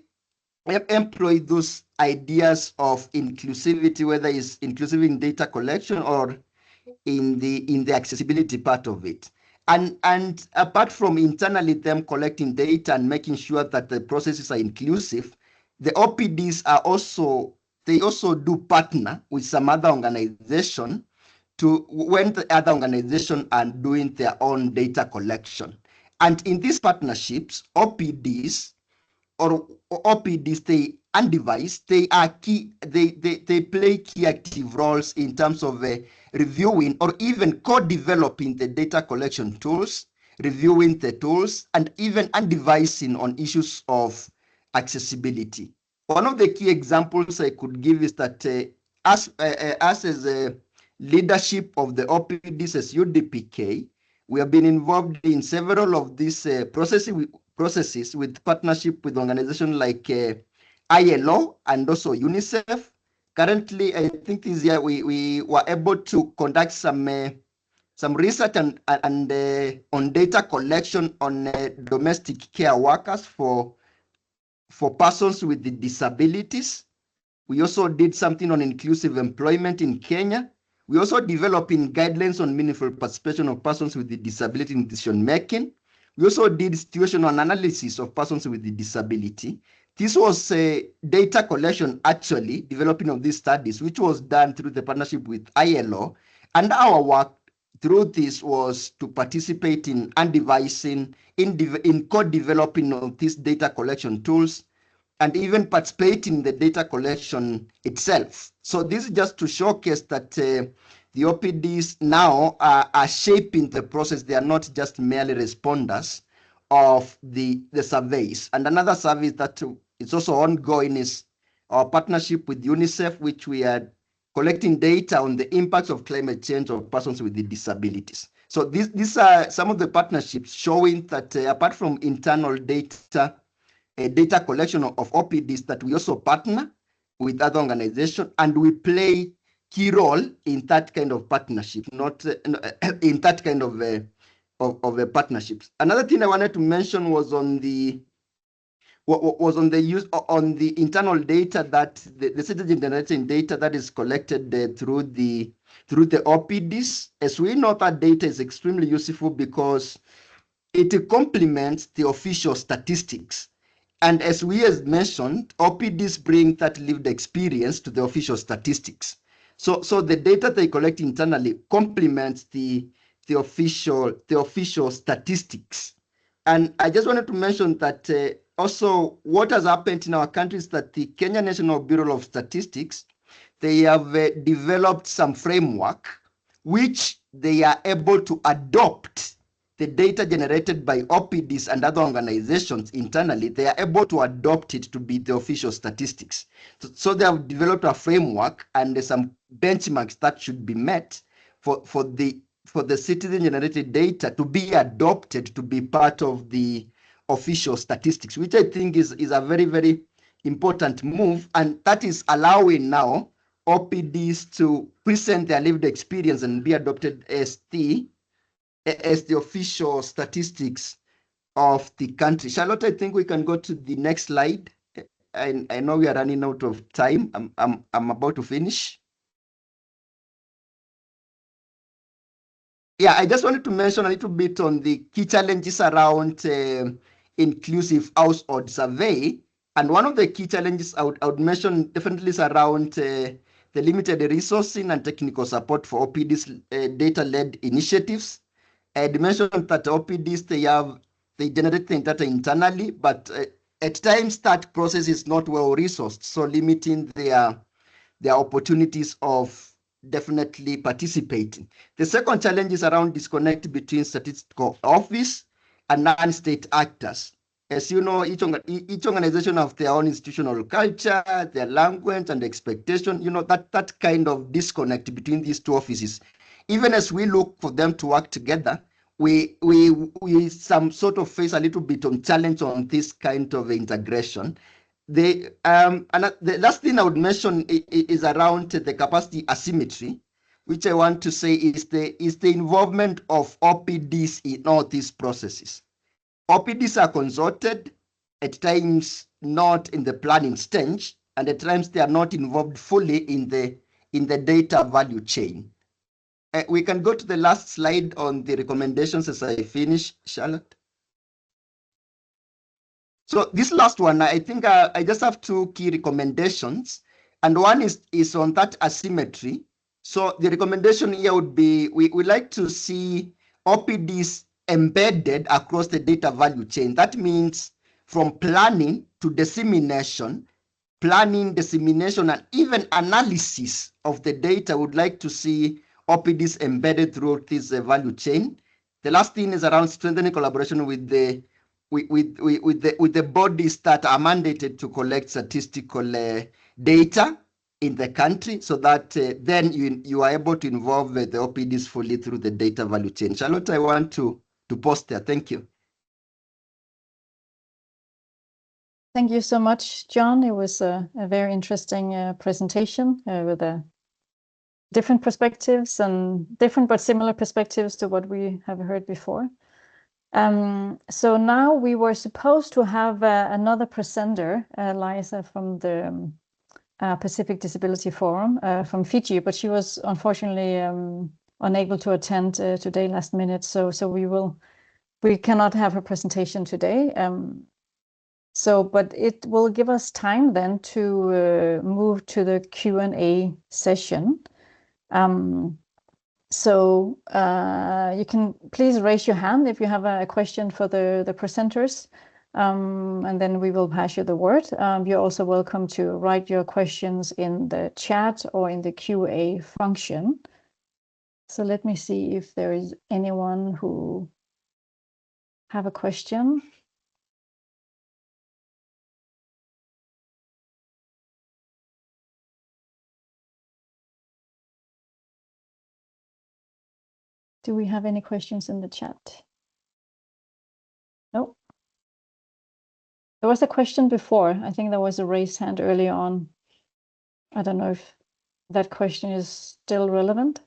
those ideas of inclusivity, whether it's inclusive in data collection or in the accessibility part of it. And apart from internally them collecting data and making sure that the processes are inclusive, the OPDs they also do partner with some other organization when the other organization are doing their own data collection. And in these partnerships, OPDs, they undevised, they are key, they play key active roles in terms of reviewing or even co-developing the data collection tools, reviewing the tools, and even undevising on issues of accessibility. One of the key examples I could give is that us as a leadership of the OPDs as UDPK, we have been involved in several of these processes with partnership with organizations like ILO and also UNICEF. Currently, I think this year we were able to conduct some research and on data collection on domestic care workers for persons with the disabilities. We also did something on inclusive employment in Kenya. We also developing guidelines on meaningful participation of persons with the disability in decision making. We also did situational analysis of persons with the disability. This was a data collection, actually, developing of these studies, which was done through the partnership with ILO. And our work through this was to participate in undevising, in co-developing of these data collection tools, and even participate in the data collection itself. So this is just to showcase that the OPDs now are shaping the process. They are not just merely responders of the surveys. And another survey that is also ongoing is our partnership with UNICEF, which we are collecting data on the impacts of climate change on persons with the disabilities. So these are some of the partnerships showing that apart from internal data collection of OPDs, that we also partner with other organizations, and we play key role in that kind of partnership, not in that kind of partnerships. Another thing I wanted to mention was on the was on the use on the internal data that the citizen generating data that is collected through the OPDs. As we know, that data is extremely useful because it complements the official statistics. And as we have mentioned, OPDs bring that lived experience to the official statistics. So the data they collect internally complements the official statistics. And I just wanted to mention that also what has happened in our country is that the Kenya National Bureau of Statistics, they have developed some framework which they are able to adopt the data generated by OPDs and other organizations internally. They are able to adopt it to be the official statistics. So they have developed a framework and some benchmarks that should be met for the citizen-generated data to be adopted to be part of the official statistics, which I think is a very, very important move. And that is allowing now OPDs to present their lived experience and be adopted as the official statistics of the country. Charlotte, I think we can go to the next slide. I know we are running out of time. I'm about to finish. Yeah, I just wanted to mention a little bit on the key challenges around inclusive household survey. And one of the key challenges I would mention definitely is around the limited resourcing and technical support for OPD's data-led initiatives. I had mentioned that OPDs, they generate the data internally, but at times that process is not well resourced, so limiting their opportunities of definitely participating. The second challenge is around disconnect between statistical office and non-state actors. As you know, each organization have their own institutional culture, their language and expectation, that kind of disconnect between these two offices. Even as we look for them to work together, we some sort of face a little bit of challenge on this kind of integration. The last thing I would mention is around the capacity asymmetry, which I want to say is the involvement of OPDs in all these processes. OPDs are consulted, at times not in the planning stage, and at times they are not involved fully in the data value chain. We can go to the last slide on the recommendations as I finish, Charlotte. So this last one, I think I just have two key recommendations, and one is on that asymmetry. So the recommendation here would be we like to see OPDs embedded across the data value chain. That means from planning to dissemination, and even analysis of the data. Would like to see OPDs embedded throughout this value chain. The last thing is around strengthening collaboration with the bodies that are mandated to collect statistical data in the country, so that then you are able to involve the OPDs fully through the data value chain. Charlotte, I want to pause there. Thank you. Thank you so much, John. It was a very interesting presentation with different perspectives and different but similar perspectives to what we have heard before. So now we were supposed to have another presenter, Liza from the Pacific Disability Forum from Fiji, but she was unfortunately unable to attend today last minute. So we cannot have her presentation today. But it will give us time then to move to the Q&A session. So you can please raise your hand if you have a question for the presenters, and then we will pass you the word. You're also welcome to write your questions in the chat or in the QA function. So let me see if there is anyone who have a question. Do we have any questions in the chat? No. There was a question before. I think there was a raised hand early on. I don't know if that question is still relevant.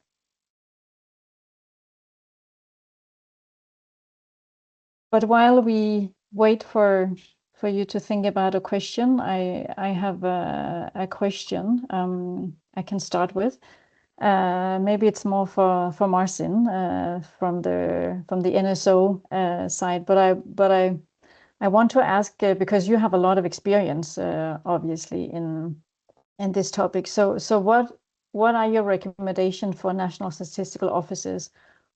But while we wait for for you to think about a question. I have a question I can start with. Maybe it's more for Marcin from the NSO side, but I want to ask because you have a lot of experience, obviously, in this topic. So what are your recommendations for national statistical offices?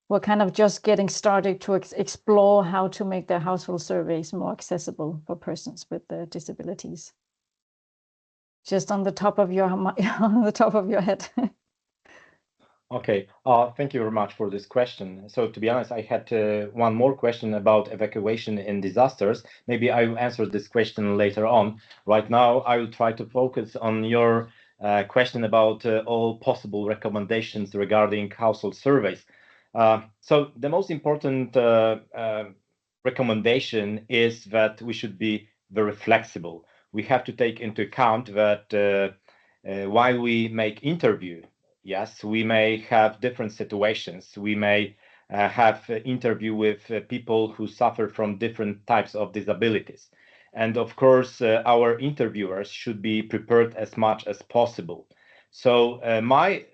We're kind of just getting started to explore how to make their household surveys more accessible for persons with disabilities. Just on the top of your on the top of your head. Okay, thank you very much for this question. So to be honest, I had one more question about evacuation in disasters. Maybe I will answer this question later on. Right now, I will try to focus on your question about all possible recommendations regarding household surveys. So the most important recommendation is that we should be very flexible. We have to take into account that while we make interview, yes, we may have different situations. We may have interview with people who suffer from different types of disabilities. And of course, our interviewers should be prepared as much as possible. So my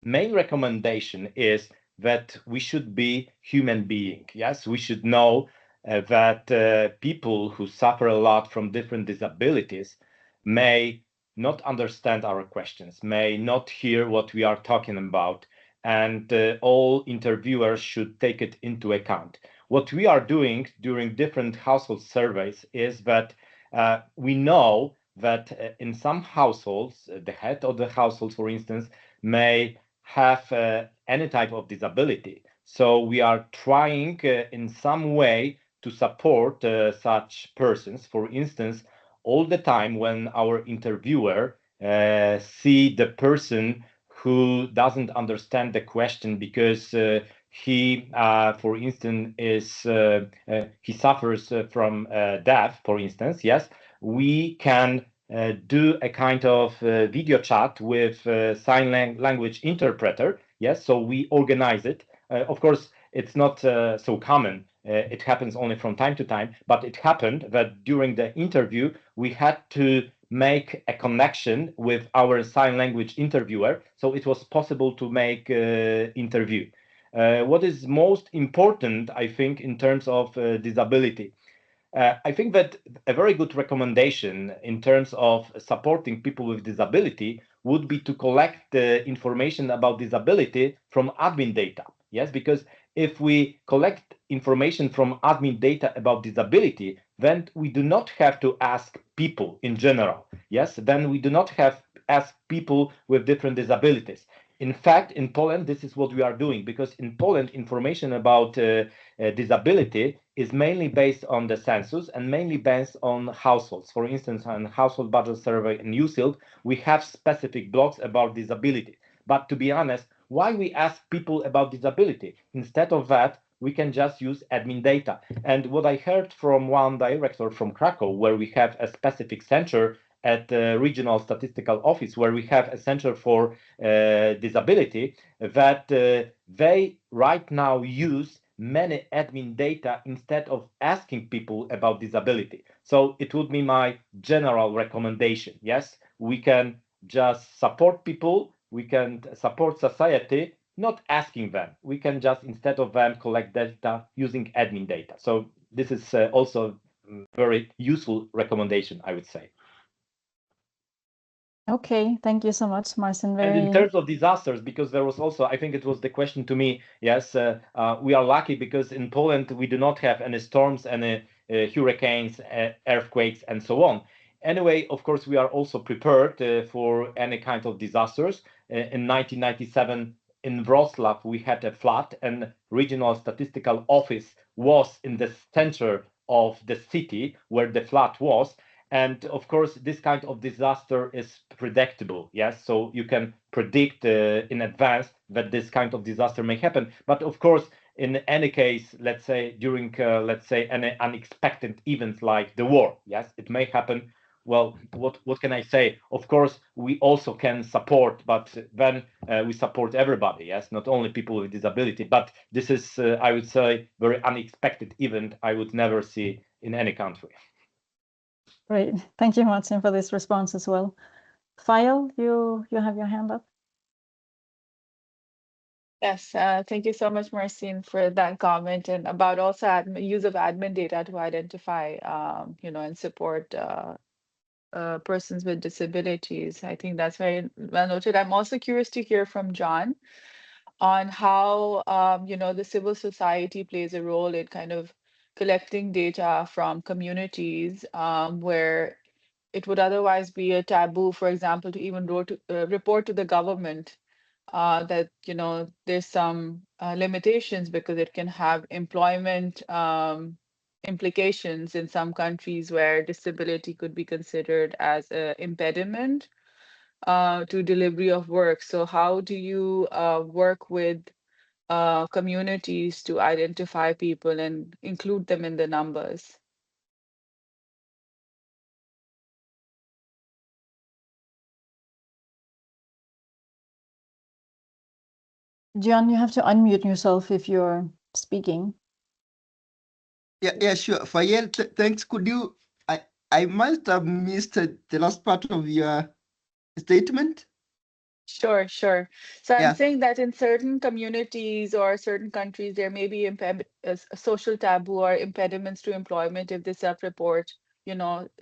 main recommendation is that we should be human being. Yes, we should know that people who suffer a lot from different disabilities may not understand our questions, may not hear what we are talking about, and all interviewers should take it into account. What we are doing during different household surveys is that we know that in some households, the head of the household, for instance, may have any type of disability. So we are trying in some way to support such persons. For instance, all the time when our interviewer see the person who doesn't understand the question because he, for instance, he suffers from death, for instance, yes, we can do a kind of video chat with sign language interpreter. Yes, so we organize it. Of course, it's not so common. It happens only from time to time, but it happened that during the interview, we had to make a connection with our sign language interviewer. So it was possible to make interview. What is most important, I think, in terms of disability, I think that a very good recommendation in terms of supporting people with disability would be to collect the information about disability from admin data. Yes, because if we collect information from admin data about disability, then we do not have to ask people in general. Yes, then we do not have ask people with different disabilities. In fact, in Poland, this is what we are doing, because in Poland, information about disability is mainly based on the census and mainly based on households. For instance, on household budget survey in USILD, we have specific blocks about disability. But to be honest, why we ask people about disability? Instead of that, we can just use admin data. And what I heard from one director from Krakow, where we have a specific center at the regional statistical office, where we have a center for disability, that they right now use many admin data instead of asking people about disability. So it would be my general recommendation. Yes, we can just support people, we can support society, not asking them. We can just, instead of them, collect data using admin data. So this is also very useful recommendation, I would say. Okay, thank you so much, Marcin. And in terms of disasters, because there was also, I think it was the question to me, yes, we are lucky because in Poland we do not have any storms, any hurricanes, earthquakes, and so on. Anyway, of course, we are also prepared for any kind of disasters. In 1997, in Wrocław, we had a flood, and regional statistical office was in the center of the city where the flood was. And of course, this kind of disaster is predictable. Yes, so you can predict in advance that this kind of disaster may happen. But of course, in any case, let's say during, let's say, any unexpected events like the war, yes, it may happen. Well, what can I say? Of course, we also can support, but then we support everybody. Yes, not only people with disability. But this is, I would say, very unexpected event I would never see in any country. Great. Thank you, Martin, for this response as well. Fayal, you have your hand up. Yes, thank you so much, Marcin, for that comment and about also use of admin data to identify, and support persons with disabilities. I think that's very well noted. I'm also curious to hear from John on how, the civil society plays a role in kind of collecting data from communities where it would otherwise be a taboo, for example, to even report to the government that there's some limitations because it can have employment implications in some countries where disability could be considered as an impediment to delivery of work. So how do you work with communities to identify people and include them in the numbers? John, you have to unmute yourself if you're speaking. Yeah, sure. Fayel, thanks. Could you? I must have missed the last part of your statement. Sure, sure. So I'm Yeah. saying that in certain communities or certain countries, there may be a social taboo or impediments to employment if they self-report,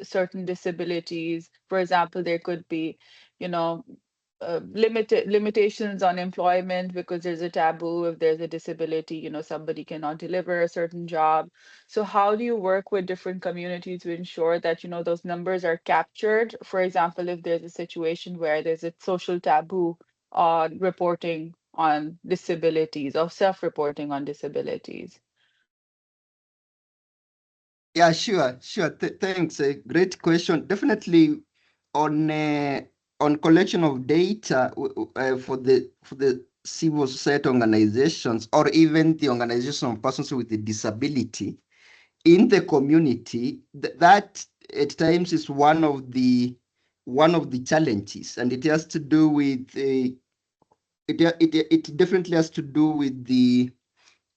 certain disabilities. For example, there could be, you know, limitations on employment because there's a taboo. If there's a disability, somebody cannot deliver a certain job. So how do you work with different communities to ensure that, those numbers are captured? For example, if there's a situation where there's a social taboo on reporting on disabilities or self-reporting on disabilities. Yeah, sure. Thanks. A great question. Definitely on collection of data for the civil society organizations or even the organization of persons with a disability in the community, that at times is one of the challenges, and it has to do with it definitely has to do with the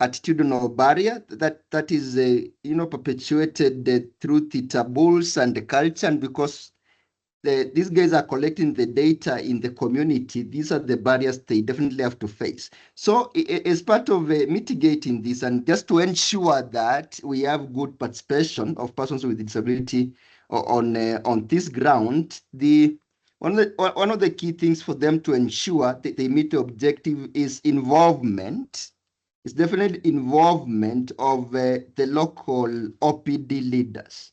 attitudinal barrier that is perpetuated through the taboos and the culture, and because these guys are collecting the data in the community, these are the barriers they definitely have to face. So as part of mitigating this and just to ensure that we have good participation of persons with disability on this ground, one of the key things for them to ensure that they meet the objective is involvement. It's definitely involvement of the local OPD leaders.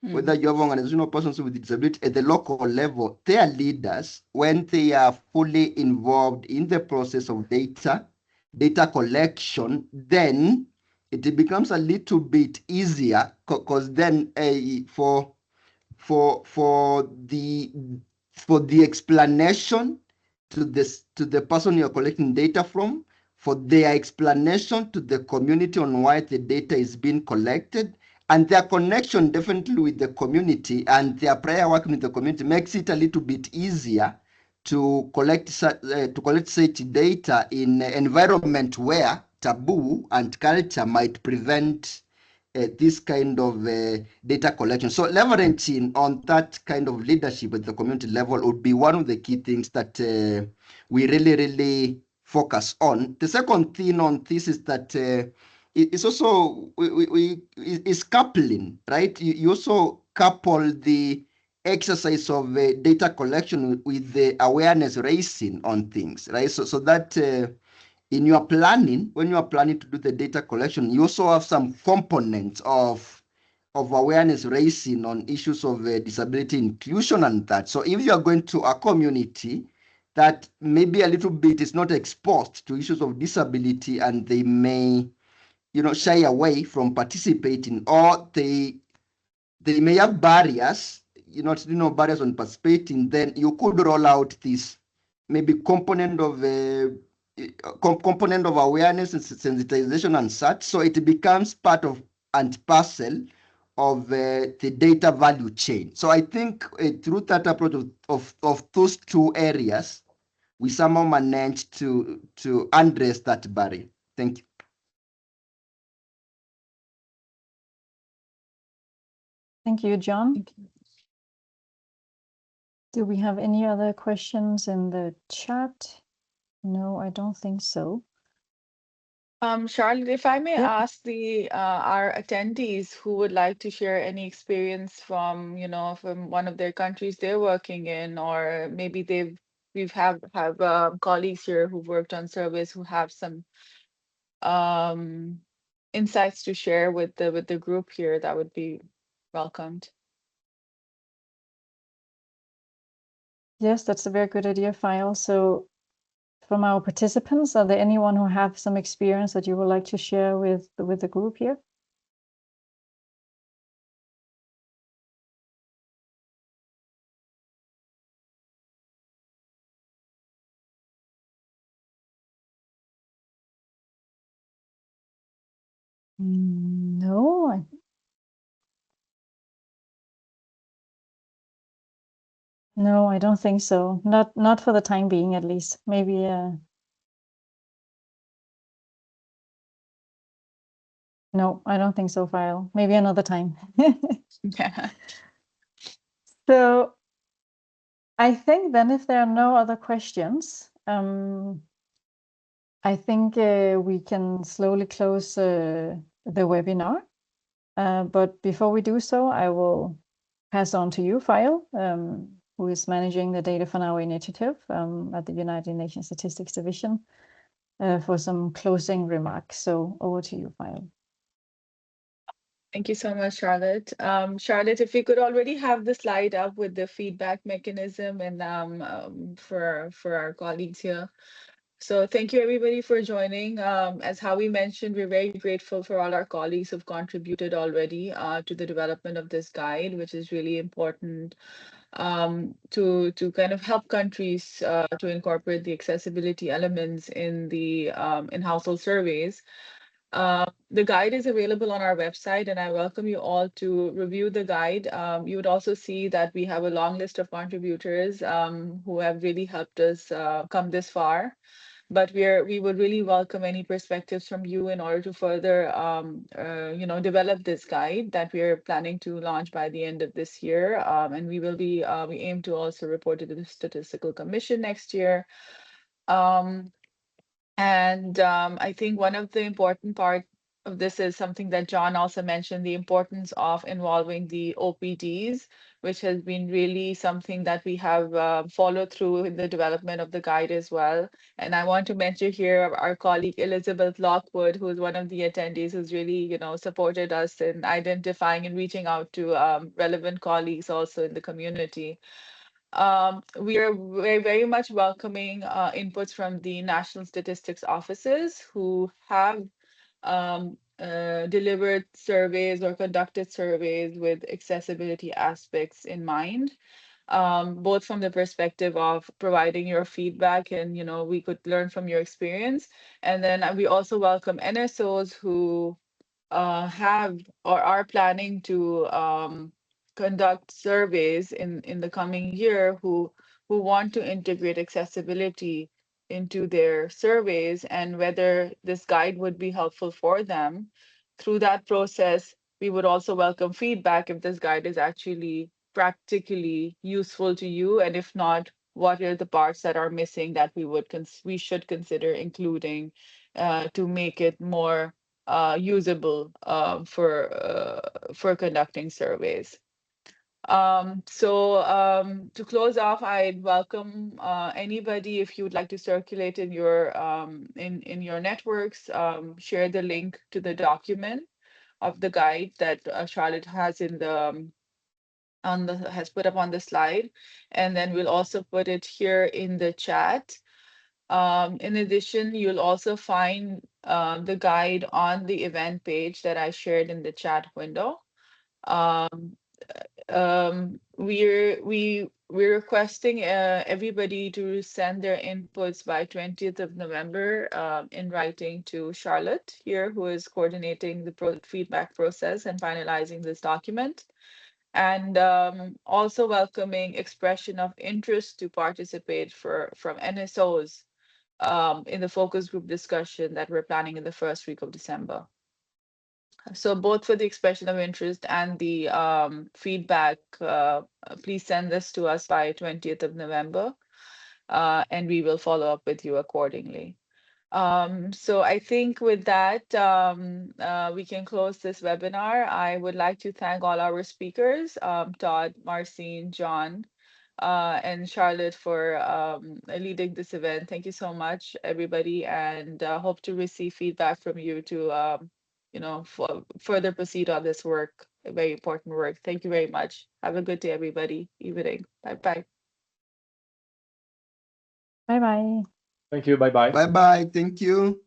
Whether you have organizational persons with disability at the local level, their leaders, when they are fully involved in the process of data collection, then it becomes a little bit easier because then for the explanation to the person you're collecting data from, for their explanation to the community on why the data is being collected, and their connection definitely with the community and their prior working with the community makes it a little bit easier to collect such data in an environment where taboo and culture might prevent this kind of data collection. So leveraging on that kind of leadership at the community level would be one of the key things that we really focus on. The second thing on this is that it's also is coupling, right? You also couple the exercise of data collection with the awareness raising on things, right? So that in your planning, when you are planning to do the data collection, you also have some components of awareness raising on issues of disability inclusion and that. So if you are going to a community that maybe a little bit is not exposed to issues of disability and they may, shy away from participating, or they may have barriers, barriers on participating, then you could roll out this maybe component of awareness and sensitization and such, so it becomes part of and parcel of the data value chain. So I think through that approach of those two areas, we somehow managed to address that barrier. Thank you. Thank you, John. Thank you. Do we have any other questions in the chat? No, I don't think so. Charlotte, if I may Yep. ask our attendees who would like to share any experience from, from one of their countries they're working in, or maybe we've have colleagues here who've worked on surveys who have some um, insights to share with the group here, that would be welcomed. Yes, that's a very good idea, File. So from our participants, are there anyone who have some experience that you would like to share with the group here? No, no, I don't think so. Not for the time being, at least. Maybe no, I don't think so, File. Maybe another time. Yeah. So I think then if there are no other questions, I think we can slowly close the webinar. But before we do so, I will pass on to you, File, who is managing the Data for Now initiative at the United Nations Statistics Division, for some closing remarks. So over to you, File. Thank you so much, Charlotte. Charlotte, if we could already have the slide up with the feedback mechanism and for our colleagues here. So thank you everybody for joining. As Howie mentioned, we're very grateful for all our colleagues who've contributed already to the development of this guide, which is really important to kind of help countries to incorporate the accessibility elements in household surveys. The guide is available on our website, and I welcome you all to review the guide. You would also see that we have a long list of contributors who have really helped us come this far. But we would really welcome any perspectives from you in order to further, develop this guide that we are planning to launch by the end of this year. And we aim to also report to the Statistical Commission next year. I think one of the important part of this is something that John also mentioned, the importance of involving the OPDs, which has been really something that we have followed through in the development of the guide as well. And I want to mention here our colleague Elizabeth Lockwood, who is one of the attendees who's really, supported us in identifying and reaching out to relevant colleagues also in the community. We are very much welcoming inputs from the national statistics offices who have delivered surveys or conducted surveys with accessibility aspects in mind, both from the perspective of providing your feedback and, we could learn from your experience. And then we also welcome NSOs who have or are planning to conduct surveys in the coming year who want to integrate accessibility into their surveys and whether this guide would be helpful for them. Through that process, we would also welcome feedback if this guide is actually practically useful to you, and if not, what are the parts that are missing that we should consider including to make it more usable for conducting surveys. To close off, I'd welcome anybody if you would like to circulate in your networks, share the link to the document of the guide that Charlotte has has put up on the slide, and then we'll also put it here in the chat. In addition, you'll also find the guide on the event page that I shared in the chat window. Um, we're requesting everybody to send their inputs by 20th of November in writing to Charlotte here, who is coordinating the feedback process and finalizing this document. And also welcoming expression of interest to participate from NSOs in the focus group discussion that we're planning in the first week of December. So both for the expression of interest and the feedback, please send this to us by 20th of November, and we will follow up with you accordingly. So I think with that, we can close this webinar. I would like to thank all our speakers, Todd, Marcine, John, and Charlotte for leading this event. Thank you so much, everybody, and hope to receive feedback from you to, further proceed on this work, a very important work. Thank you very much. Have a good day, everybody. Evening. Bye-bye. Bye-bye. Thank you. Bye-bye. Bye-bye. Thank you.